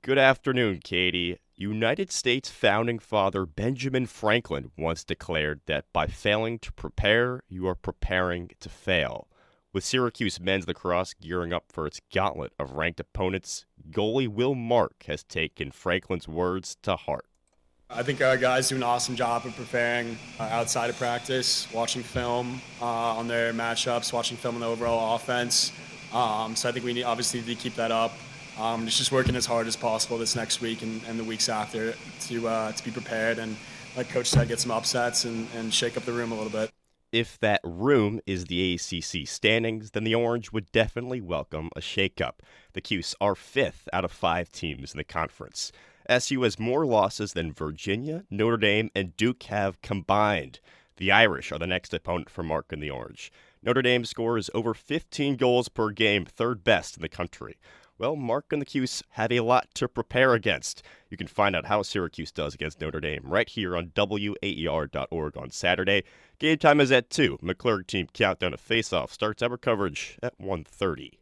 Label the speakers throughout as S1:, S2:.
S1: Good afternoon, Katie. United States founding father Benjamin Franklin once declared that by failing to prepare, you are preparing to fail. With Syracuse men's lacrosse gearing up for its gauntlet of ranked opponents, goalie Will Mark has taken Franklin's words to heart.
S2: I think our guys do an awesome job of preparing outside of practice, watching film on their matchups, watching film on the overall offense. So I think we obviously need to keep that up. Just working as hard as possible this next week and the weeks after to be prepared and, like Coach said, get some upsets and shake up the room a little bit.
S1: If that room is the ACC standings, then the Orange would definitely welcome a shakeup. The Cuse are fifth out of 5 teams in the conference. SU has more losses than Virginia, Notre Dame, and Duke have combined. The Irish are the next opponent for Mark and the Orange. Notre Dame scores over 15 goals per game, third best in the country. Well, Mark and the Cuse have a lot to prepare against. You can find out how Syracuse does against Notre Dame right here on WAER.org on Saturday. Game time is at 2. McClurg team countdown to face-off starts our coverage at 1:30.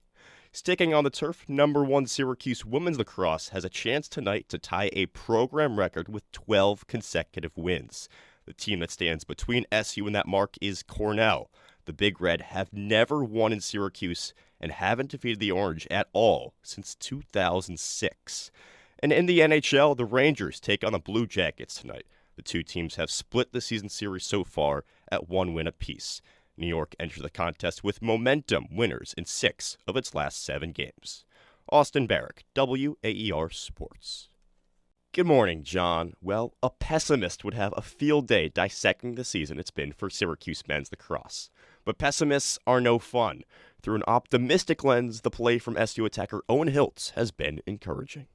S1: Sticking on the turf, number 1 Syracuse women's lacrosse has a chance tonight to tie a program record with 12 consecutive wins. The team that stands between SU and that mark is Cornell. The Big Red have never won in Syracuse and haven't defeated the Orange at all since 2006. And in the NHL, the Rangers take on the Blue Jackets tonight. The two teams have split the season series so far at 1 win apiece. New York enters the contest with momentum, winners in 6 of its last 7 games. Austin Barach, WAER Sports. Good morning, John. Well, a pessimist would have a field day dissecting the season it's been for Syracuse men's lacrosse. But pessimists are no fun. Through an optimistic lens, the play from SU attacker Owen Hiltz has been encouraging.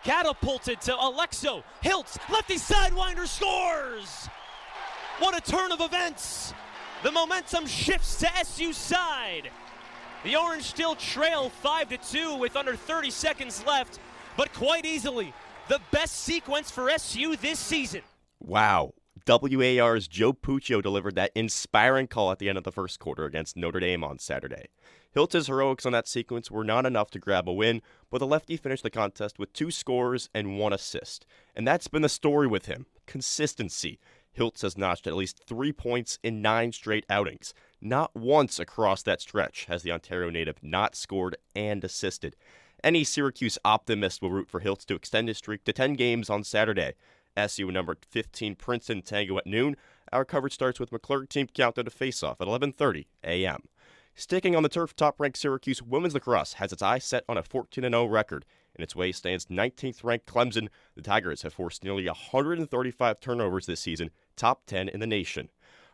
S3: Catapulted to Alexo. Hiltz, lefty sidewinder, scores! What a turn of events! The momentum shifts to SU's side. The Orange still trail 5-2 with under 30 seconds left, but quite easily, the best sequence for SU this season.
S1: Wow. WAR's Joe Puccio delivered that inspiring call at the end of the first quarter against Notre Dame on Saturday. Hiltz's heroics on that sequence were not enough to grab a win, but the lefty finished the contest with 2 scores and 1 assist. And that's been the story with him. Consistency. Hiltz has notched at least 3 points in 9 straight outings. Not once across that stretch has the Ontario native not scored and assisted. Any Syracuse optimist will root for Hiltz to extend his streak to 10 games on Saturday. SU number 15 Princeton Tango at noon. Our coverage starts with McClurg team countdown to face-off at 11:30 a.m. Sticking on the turf, top-ranked Syracuse women's lacrosse has its eye set on a 14-0 record. In its way stands 19th-ranked Clemson. The Tigers have forced nearly 135 turnovers this season, top 10 in the nation.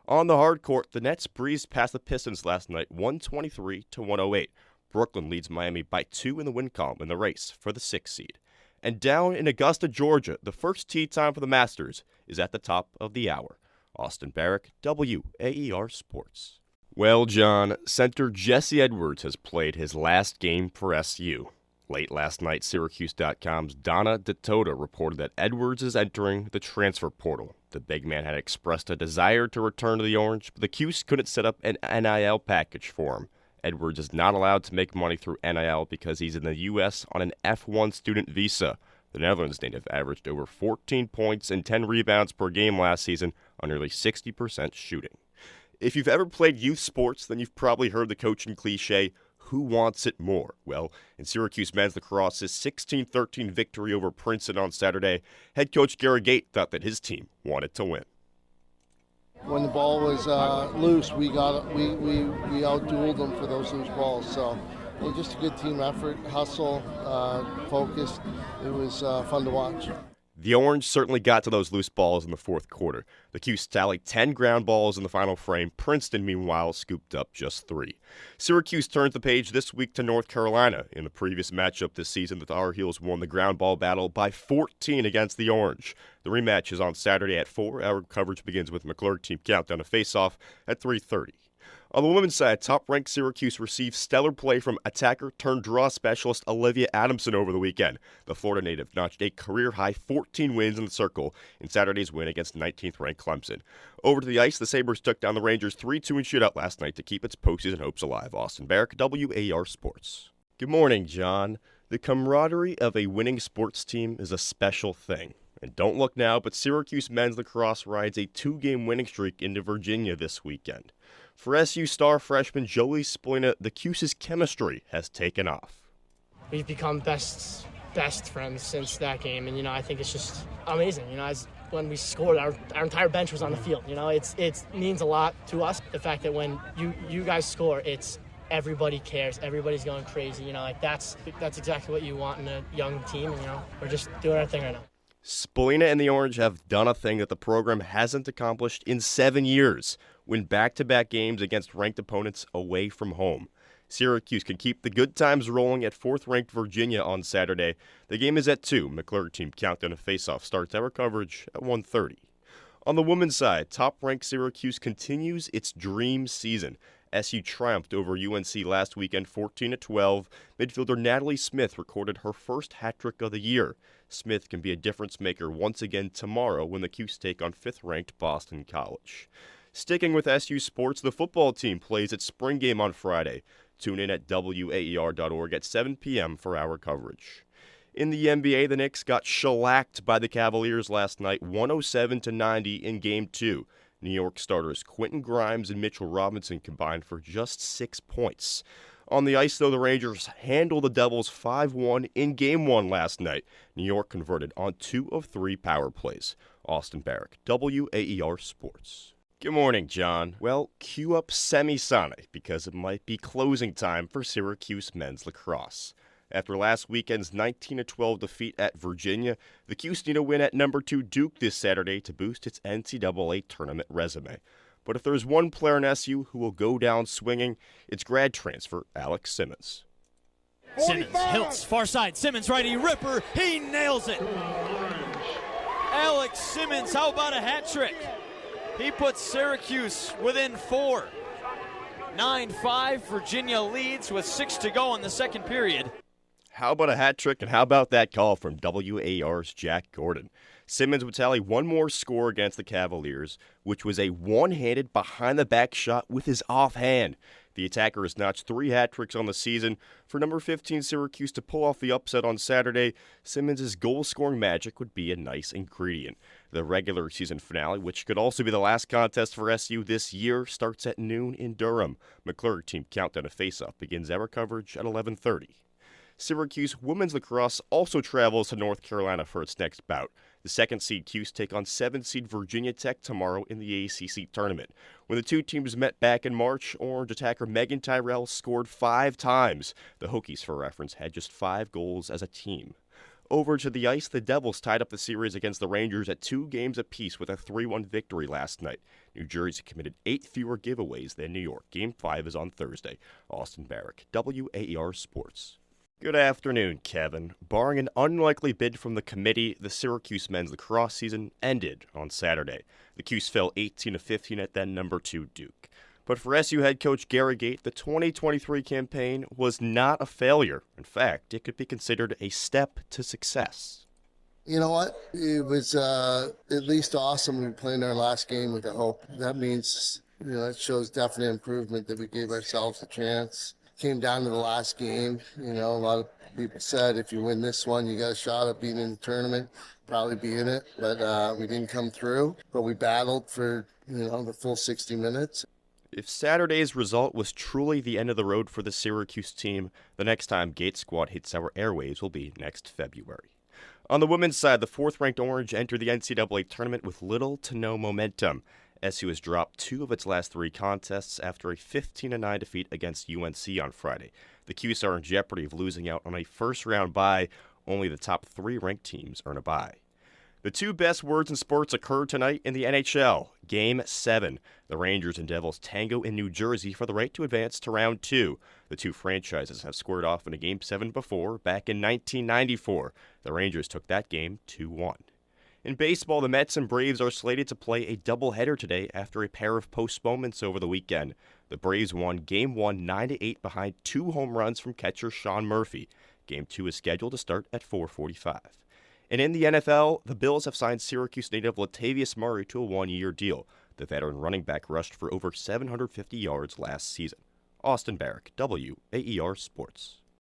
S1: On the hard court, the Nets breezed past the Pistons last night, 123-108. Brooklyn leads Miami by 2 in the win column in the race for the 6th seed. And down in Augusta, Georgia, the first tee time for the Masters is at the top of the hour. Austin Barach, WAER Sports. Well, John, center Jesse Edwards has played his last game for SU. Late last night, Syracuse.com's Donna DeToda reported that Edwards is entering the transfer portal. The big man had expressed a desire to return to the Orange, but the Cuse couldn't set up an NIL package for him. Edwards is not allowed to make money through NIL because he's in the U.S. on an F1 student visa. The Netherlands native averaged over 14 points and 10 rebounds per game last season on nearly 60% shooting. If you've ever played youth sports, then you've probably heard the coaching cliche, who wants it more? Well, in Syracuse men's lacrosse's 16-13 victory over Princeton on Saturday, head coach Gary Gate thought that his team wanted to win.
S4: When the ball was loose, we outdueled them for those loose balls. So just a good team effort, hustle, focus. It was fun to watch.
S1: The Orange certainly got to those loose balls in the fourth quarter. The Cuse tallied 10 ground balls in the final frame. Princeton, meanwhile, scooped up just 3. Syracuse turns the page this week to North Carolina. In the previous matchup this season, the Tar Heels won the ground ball battle by 14 against the Orange. The rematch is on Saturday at 4. Our coverage begins with McClurg team countdown to face-off at 3:30. On the women's side, top-ranked Syracuse received stellar play from attacker-turned-draw specialist Olivia Adamson over the weekend. The Florida native notched a career-high 14 wins in the circle in Saturday's win against 19th-ranked Clemson. Over to the ice, the Sabres took down the Rangers 3-2 in shootout last night to keep its postseason hopes alive. Austin Barach, WAER Sports. Good morning, John. The camaraderie of a winning sports team is a special thing. And don't look now, but Syracuse men's lacrosse rides a 2-game winning streak into Virginia this weekend. For SU star freshman Joey Spolina, the Cuse's chemistry has taken off.
S5: We've become best friends since that game, and I think it's just amazing. When we scored, our entire bench was on the field. It means a lot to us. The fact that when you guys score, it's everybody cares. Everybody's going crazy. That's exactly what you want in a young team. And, we're just doing our thing right now.
S1: Spolina and the Orange have done a thing that the program hasn't accomplished in 7 years: win back-to-back games against ranked opponents away from home. Syracuse can keep the good times rolling at 4th-ranked Virginia on Saturday. The game is at 2. McClure team countdown of face-off starts our coverage at 1:30. On the women's side, top-ranked Syracuse continues its dream season. SU triumphed over UNC last weekend 14-12. Midfielder Natalie Smith recorded her first hat-trick of the year. Smith can be a difference maker once again tomorrow when the Cuse take on 5th-ranked Boston College. Sticking with SU sports, the football team plays its spring game on Friday. Tune in at WAER.org at 7 p.m. for our coverage. In the NBA, the Knicks got shellacked by the Cavaliers last night, 107-90 in Game 2. New York starters Quentin Grimes and Mitchell Robinson combined for just 6 points. On the ice, though, the Rangers handled the Devils 5-1 in Game 1 last night. New York converted on 2 of 3 power plays. Austin Barach, WAER Sports. Good morning, John. Well, cue up Semisonic because it might be closing time for Syracuse men's lacrosse. After last weekend's 19-12 defeat at Virginia, the Cuse need a win at number 2 Duke this Saturday to boost its NCAA tournament resume. But if there's one player in SU who will go down swinging, it's grad transfer Alex Simmons.
S3: Simmons, Hiltz, far side, Simmons, righty, ripper, he nails it. Alex Simmons, how about a hat trick? He puts Syracuse within 4. 9-5, Virginia leads with 6 to go in the second period.
S1: How about a hat trick, and how about that call from WAR's Jack Gordon? Simmons would tally one more score against the Cavaliers, which was a one-handed behind-the-back shot with his offhand. The attacker has notched 3 hat tricks on the season. For number 15 Syracuse to pull off the upset on Saturday, Simmons' goal-scoring magic would be a nice ingredient. The regular season finale, which could also be the last contest for SU this year, starts at noon in Durham. McClure team countdown to face-off begins our coverage at 11:30. Syracuse women's lacrosse also travels to North Carolina for its next bout. The 2nd seed Cuse take on 7th seed Virginia Tech tomorrow in the ACC tournament. When the two teams met back in March, Orange attacker Megan Tyrell scored 5 times. The Hokies, for reference, had just 5 goals as a team. Over to the ice, the Devils tied up the series against the Rangers at 2 games apiece with a 3-1 victory last night. New Jersey committed 8 fewer giveaways than New York. Game 5 is on Thursday. Austin Barach, WAER Sports. Good afternoon, Kevin. Barring an unlikely bid from the committee, the Syracuse men's lacrosse season ended on Saturday. The Cuse fell 18-15 at then number 2 Duke. But for SU head coach Gary Gait, the 2023 campaign was not a failure. In fact, it could be considered a step to success.
S4: You know what? It was at least awesome. We played our last game with the hope. That means, that shows definite improvement that we gave ourselves a chance. Came down to the last game. A lot of people said if you win this one, you got a shot at being in the tournament, probably be in it. But we didn't come through. But we battled for, the full 60 minutes.
S1: If Saturday's result was truly the end of the road for the Syracuse team, the next time Gate Squad hits our airwaves will be next February. On the women's side, the 4th-ranked Orange entered the NCAA tournament with little to no momentum. SU has dropped 2 of its last 3 contests after a 15-9 defeat against UNC on Friday. The Cuse are in jeopardy of losing out on a first-round bye. Only the top 3 ranked teams earn a bye. The 2 best words in sports occurred tonight in the NHL. Game 7. The Rangers and Devils tango in New Jersey for the right to advance to round 2. The 2 franchises have squared off in a Game 7 before, back in 1994. The Rangers took that game 2-1. In baseball, the Mets and Braves are slated to play a doubleheader today after a pair of postponements over the weekend. The Braves won Game 1 9-8 behind 2 home runs from catcher Sean Murphy. Game 2 is scheduled to start at 4:45. And in the NFL, the Bills have signed Syracuse native Latavius Murray to a 1-year deal. The veteran running back rushed for over 750 yards last season. Austin Barach, WAER Sports.